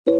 Hello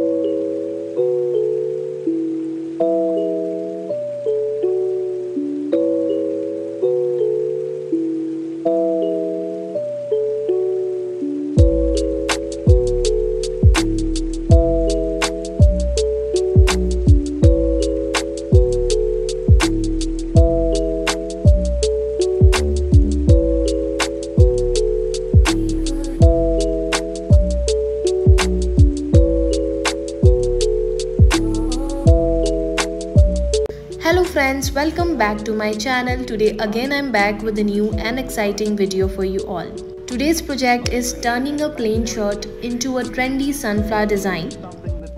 friends, welcome back to my channel. Today again I'm back with a new and exciting video for you all. Today's project is turning a plain shirt into a trendy sunflower design.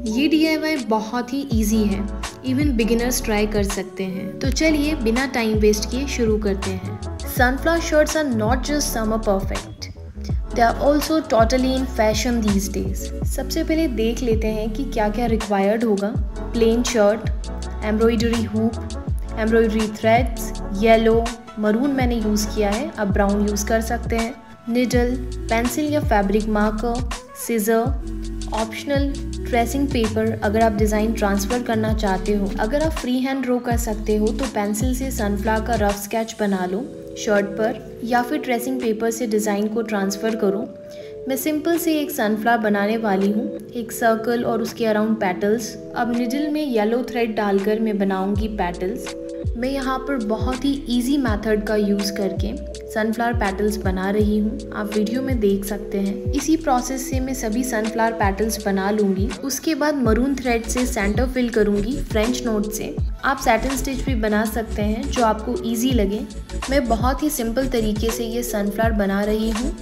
ये DIY बहुत ही easy है, even beginners try कर सकते हैं। तो चलिए बिना time waste किए शुरू करते हैं। Sunflower shirts are not just summer perfect. They are also totally in fashion these days. सबसे पहले देख लेते हैं कि क्या क्या रिक्वायर्ड होगा। Plain shirt, embroidery hoop, embroidery threads, yellow, maroon मैंने यूज़ किया है, आप ब्राउन यूज़ कर सकते हैं, निडल, पेंसिल या fabric marker, scissor, optional tracing paper अगर आप डिज़ाइन ट्रांसफ़र करना चाहते हो। अगर आप फ्री हैंड ड्रॉ कर सकते हो तो पेंसिल से सनफ्लावर का रफ स्केच बना लो शर्ट पर, या फिर ट्रेसिंग पेपर से डिज़ाइन को ट्रांसफ़र करो। मैं सिंपल से एक सनफ्लावर बनाने वाली हूँ, एक सर्कल और उसके अराउंड पेटल्स। अब निडल में येलो थ्रेड डालकर मैं बनाऊँगी पेटल्स। मैं यहाँ पर बहुत ही इजी मेथड का यूज़ करके सनफ्लावर पेटल्स बना रही हूँ, आप वीडियो में देख सकते हैं। इसी प्रोसेस से मैं सभी सनफ्लावर पेटल्स बना लूँगी। उसके बाद मरून थ्रेड से सेंटर फिल करूँगी फ्रेंच नोट से। आप सैटिन स्टिच भी बना सकते हैं जो आपको ईजी लगे। मैं बहुत ही सिंपल तरीके से ये सनफ्लावर बना रही हूँ।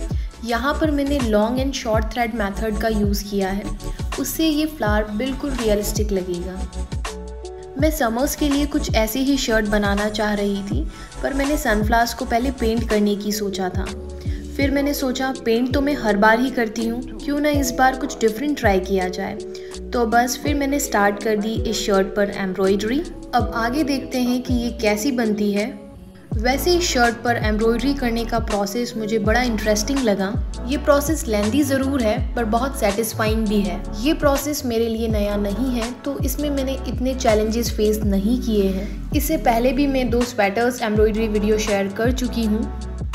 यहाँ पर मैंने long and short thread method का यूज़ किया है, उससे ये फ्लावर बिल्कुल रियलिस्टिक लगेगा। मैं समर्स के लिए कुछ ऐसे ही शर्ट बनाना चाह रही थी, पर मैंने सनफ्लावर्स को पहले पेंट करने की सोचा था। फिर मैंने सोचा पेंट तो मैं हर बार ही करती हूँ, क्यों ना इस बार कुछ डिफरेंट ट्राई किया जाए। तो बस फिर मैंने स्टार्ट कर दी इस शर्ट पर एम्ब्रॉयडरी। अब आगे देखते हैं कि ये कैसी बनती है। वैसे इस शर्ट पर एम्ब्रॉयडरी करने का प्रोसेस मुझे बड़ा इंटरेस्टिंग लगा। ये प्रोसेस लेंथी ज़रूर है पर बहुत सेटिस्फाइंग भी है। ये प्रोसेस मेरे लिए नया नहीं है, तो इसमें मैंने इतने चैलेंजेस फेस नहीं किए हैं। इससे पहले भी मैं 2 स्वेटर्स एम्ब्रॉयडरी वीडियो शेयर कर चुकी हूँ,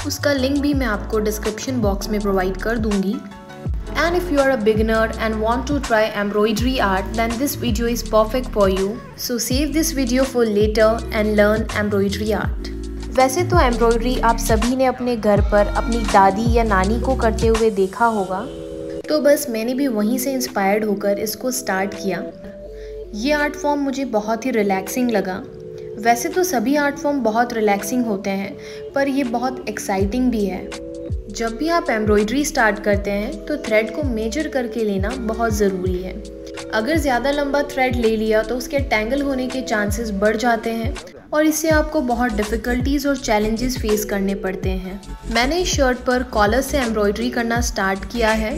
उसका लिंक भी मैं आपको डिस्क्रिप्शन बॉक्स में प्रोवाइड कर दूँगी। And if you are a beginner and want to try embroidery art, then this video is perfect for you. So save this video for later and learn embroidery art. वैसे तो embroidery आप सभी ने अपने घर पर अपनी दादी या नानी को करते हुए देखा होगा, तो बस मैंने भी वहीं से इंस्पायर्ड होकर इसको स्टार्ट किया। ये आर्ट फॉर्म मुझे बहुत ही रिलैक्सिंग लगा। वैसे तो सभी आर्ट फॉर्म बहुत रिलैक्सिंग होते हैं, पर ये बहुत एक्साइटिंग भी है। जब भी आप एम्ब्रॉयडरी स्टार्ट करते हैं तो थ्रेड को मेजर करके लेना बहुत ज़रूरी है। अगर ज़्यादा लंबा थ्रेड ले लिया तो उसके टैंगल होने के चांसेस बढ़ जाते हैं और इससे आपको बहुत डिफ़िकल्टीज़ और चैलेंजेस फेस करने पड़ते हैं। मैंने इस शर्ट पर कॉलर से एम्ब्रॉयडरी करना स्टार्ट किया है।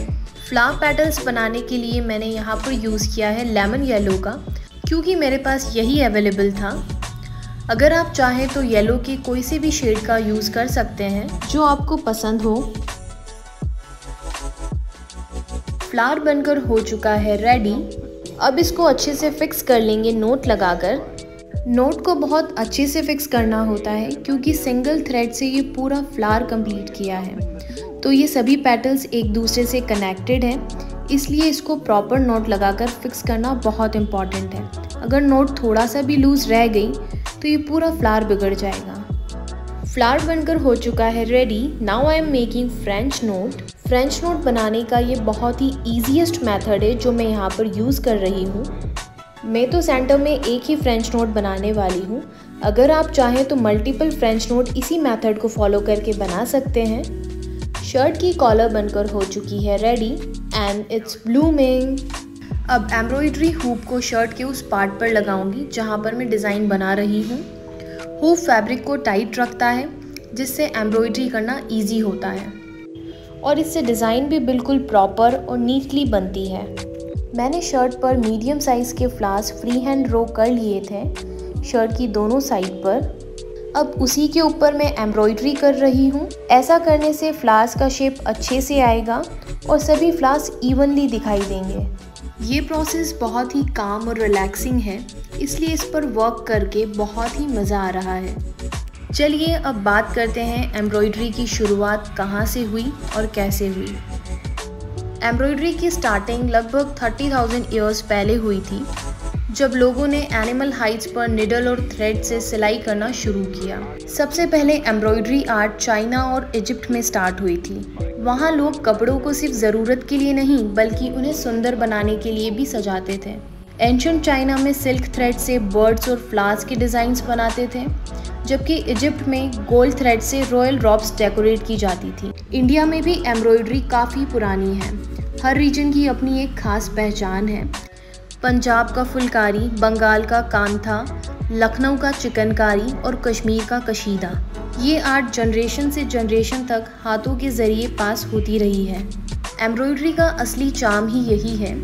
फ्लावर पेटल्स बनाने के लिए मैंने यहाँ पर यूज़ किया है लेमन येलो का, क्योंकि मेरे पास यही अवेलेबल था। अगर आप चाहें तो येलो के कोई से भी शेड का यूज़ कर सकते हैं जो आपको पसंद हो। फ्लावर बनकर हो चुका है रेडी। अब इसको अच्छे से फिक्स कर लेंगे नोट लगाकर। नोट को बहुत अच्छे से फिक्स करना होता है क्योंकि सिंगल थ्रेड से ये पूरा फ्लावर कंप्लीट किया है, तो ये सभी पेटल्स एक दूसरे से कनेक्टेड हैं, इसलिए इसको प्रॉपर नोट लगाकर फिक्स करना बहुत इम्पॉर्टेंट है। अगर नोट थोड़ा सा भी लूज़ रह गई तो ये पूरा फ्लावर बिगड़ जाएगा। फ्लावर बनकर हो चुका है ready. Now I am making French note. French note बनाने का ये बहुत ही ईजीएस्ट मेथड है जो मैं यहाँ पर यूज़ कर रही हूँ। मैं तो सेंटर में एक ही फ्रेंच नोट बनाने वाली हूँ। अगर आप चाहें तो मल्टीपल फ्रेंच नोट इसी मेथड को फॉलो करके बना सकते हैं। शर्ट की कॉलर बनकर हो चुकी है रेडी एंड इट्स ब्लूमिंग। अब एम्ब्रॉयडरी हुप को शर्ट के उस पार्ट पर लगाऊंगी जहाँ पर मैं डिज़ाइन बना रही हूँ। हुप फैब्रिक को टाइट रखता है जिससे एम्ब्रॉयडरी करना ईजी होता है और इससे डिज़ाइन भी बिल्कुल प्रॉपर और नीटली बनती है। मैंने शर्ट पर मीडियम साइज़ के फ्लावर्स फ्री हैंड ड्रॉ कर लिए थे शर्ट की दोनों साइड पर। अब उसी के ऊपर मैं एम्ब्रॉयडरी कर रही हूँ। ऐसा करने से फ्लावर्स का शेप अच्छे से आएगा और सभी फ्लावर्स इवनली दिखाई देंगे। ये प्रोसेस बहुत ही काम और रिलैक्सिंग है, इसलिए इस पर वर्क करके बहुत ही मज़ा आ रहा है। चलिए अब बात करते हैं एम्ब्रॉयडरी की शुरुआत कहाँ से हुई और कैसे हुई। एम्ब्रॉयडरी की स्टार्टिंग लगभग 30,000 ईयर्स पहले हुई थी, जब लोगों ने एनिमल हाइड्स पर निडल और थ्रेड से सिलाई करना शुरू किया। सबसे पहले एम्ब्रॉयडरी आर्ट चाइना और इजिप्ट में स्टार्ट हुई थी। वहाँ लोग कपड़ों को सिर्फ ज़रूरत के लिए नहीं बल्कि उन्हें सुंदर बनाने के लिए भी सजाते थे। एंशिएंट चाइना में सिल्क थ्रेड से बर्ड्स और फ्लावर्स के डिज़ाइंस बनाते थे, जबकि इजिप्ट में गोल्ड थ्रेड से रॉयल रॉब्स डेकोरेट की जाती थी। इंडिया में भी एम्ब्रॉयडरी काफ़ी पुरानी है। हर रीजन की अपनी एक खास पहचान है। पंजाब का फुलकारी, बंगाल का कांथा, लखनऊ का चिकनकारी और कश्मीर का कशीदा। ये आर्ट जनरेशन से जनरेशन तक हाथों के ज़रिए पास होती रही है। एम्ब्रॉयडरी का असली चार्म ही यही है।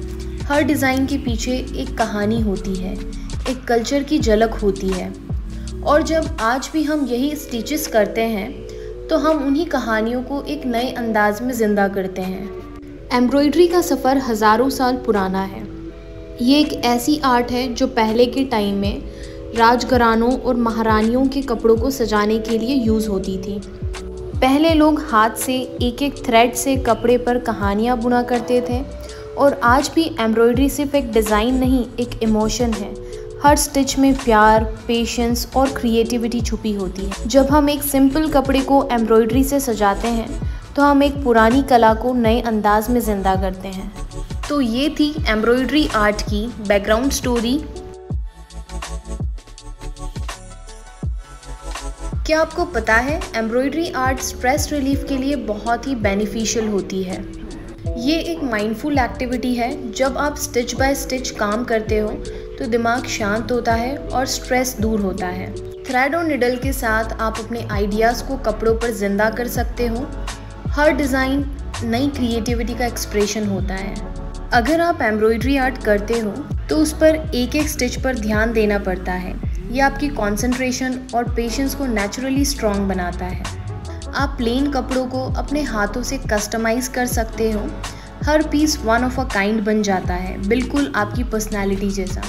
हर डिज़ाइन के पीछे एक कहानी होती है, एक कल्चर की झलक होती है, और जब आज भी हम यही स्टिचेस करते हैं तो हम उन्हीं कहानियों को एक नए अंदाज में ज़िंदा करते हैं। एम्ब्रॉयडरी का सफ़र हज़ारों साल पुराना है। ये एक ऐसी आर्ट है जो पहले के टाइम में राजघरानों और महारानियों के कपड़ों को सजाने के लिए यूज़ होती थी। पहले लोग हाथ से एक एक थ्रेड से कपड़े पर कहानियाँ बुना करते थे, और आज भी एम्ब्रॉयडरी सिर्फ एक डिज़ाइन नहीं, एक इमोशन है। हर स्टिच में प्यार, पेशेंस और क्रिएटिविटी छुपी होती है। जब हम एक सिंपल कपड़े को एम्ब्रॉयडरी से सजाते हैं तो हम एक पुरानी कला को नए अंदाज में ज़िंदा करते हैं। तो ये थी एम्ब्रॉयडरी आर्ट की बैकग्राउंड स्टोरी। क्या आपको पता है एम्ब्रॉयडरी आर्ट स्ट्रेस रिलीफ के लिए बहुत ही बेनिफिशियल होती है। ये एक माइंडफुल एक्टिविटी है। जब आप स्टिच बाय स्टिच काम करते हो तो दिमाग शांत होता है और स्ट्रेस दूर होता है। थ्रेड और निडल के साथ आप अपने आइडियाज़ को कपड़ों पर जिंदा कर सकते हो। हर डिज़ाइन नई क्रिएटिविटी का एक्सप्रेशन होता है। अगर आप एम्ब्रॉयडरी आर्ट करते हो तो उस पर एक एक स्टिच पर ध्यान देना पड़ता है। ये आपकी कंसंट्रेशन और पेशेंस को नेचुरली स्ट्रॉन्ग बनाता है। आप प्लेन कपड़ों को अपने हाथों से कस्टमाइज़ कर सकते हो। हर piece one of a kind बन जाता है, बिल्कुल आपकी पर्सनैलिटी जैसा।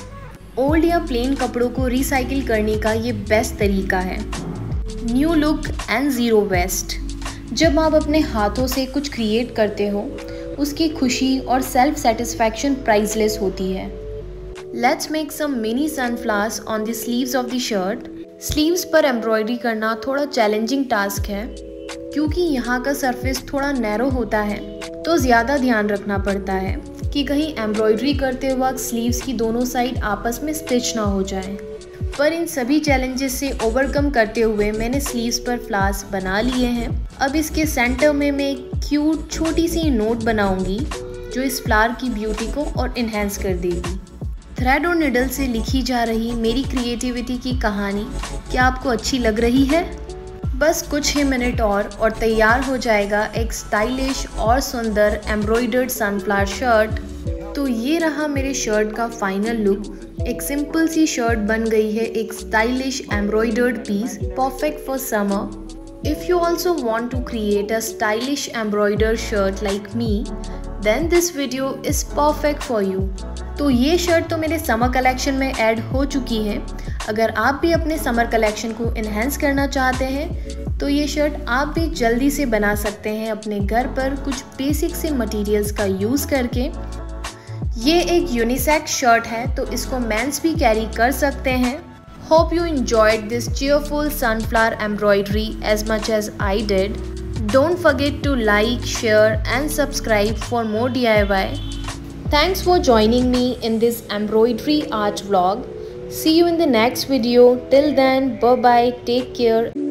ओल्ड या प्लेन कपड़ों को रिसाइकिल करने का ये बेस्ट तरीका है। New look and zero waste. जब आप अपने हाथों से कुछ क्रिएट करते हो उसकी खुशी और सेल्फ सेटिस्फैक्शन प्राइसलेस होती है। Let's make some mini sunflowers on the sleeves of the shirt. Sleeves पर एम्ब्रॉयडरी करना थोड़ा चैलेंजिंग टास्क है, क्योंकि यहाँ का सरफेस थोड़ा नैरो होता है, तो ज़्यादा ध्यान रखना पड़ता है कि कहीं एम्ब्रॉयडरी करते वक्त स्लीव्स की दोनों साइड आपस में स्टिच ना हो जाए। पर इन सभी चैलेंजेस से ओवरकम करते हुए मैंने स्लीव्स पर फ्लावर्स बना लिए हैं। अब इसके सेंटर में मैं एक क्यूट छोटी सी नोट बनाऊंगी जो इस फ्लावर की ब्यूटी को और इन्हेंस कर देगी। थ्रेड और निडल से लिखी जा रही मेरी क्रिएटिविटी की कहानी क्या आपको अच्छी लग रही है? बस कुछ ही मिनट और तैयार हो जाएगा एक स्टाइलिश और सुंदर एम्ब्रॉयडर्ड सनफ्लावर शर्ट। तो ये रहा मेरे शर्ट का फाइनल लुक। एक सिंपल सी शर्ट बन गई है एक stylish embroidered piece, perfect for summer. If you also want to create a stylish embroidered shirt like me, then this video is perfect for you. तो ये शर्ट तो मेरे समर कलेक्शन में ऐड हो चुकी है। अगर आप भी अपने समर कलेक्शन को इन्हेंस करना चाहते हैं तो ये शर्ट आप भी जल्दी से बना सकते हैं अपने घर पर कुछ बेसिक से मटेरियल्स का यूज़ करके। ये एक यूनिसेक्स शर्ट है तो इसको मेंस भी कैरी कर सकते हैं। Hope you enjoyed this cheerful sunflower embroidery as much as I did. Don't forget to like, share and subscribe for more DIY. Thanks for joining me in this embroidery art vlog. See you in the next video. Till then, bye bye, take care.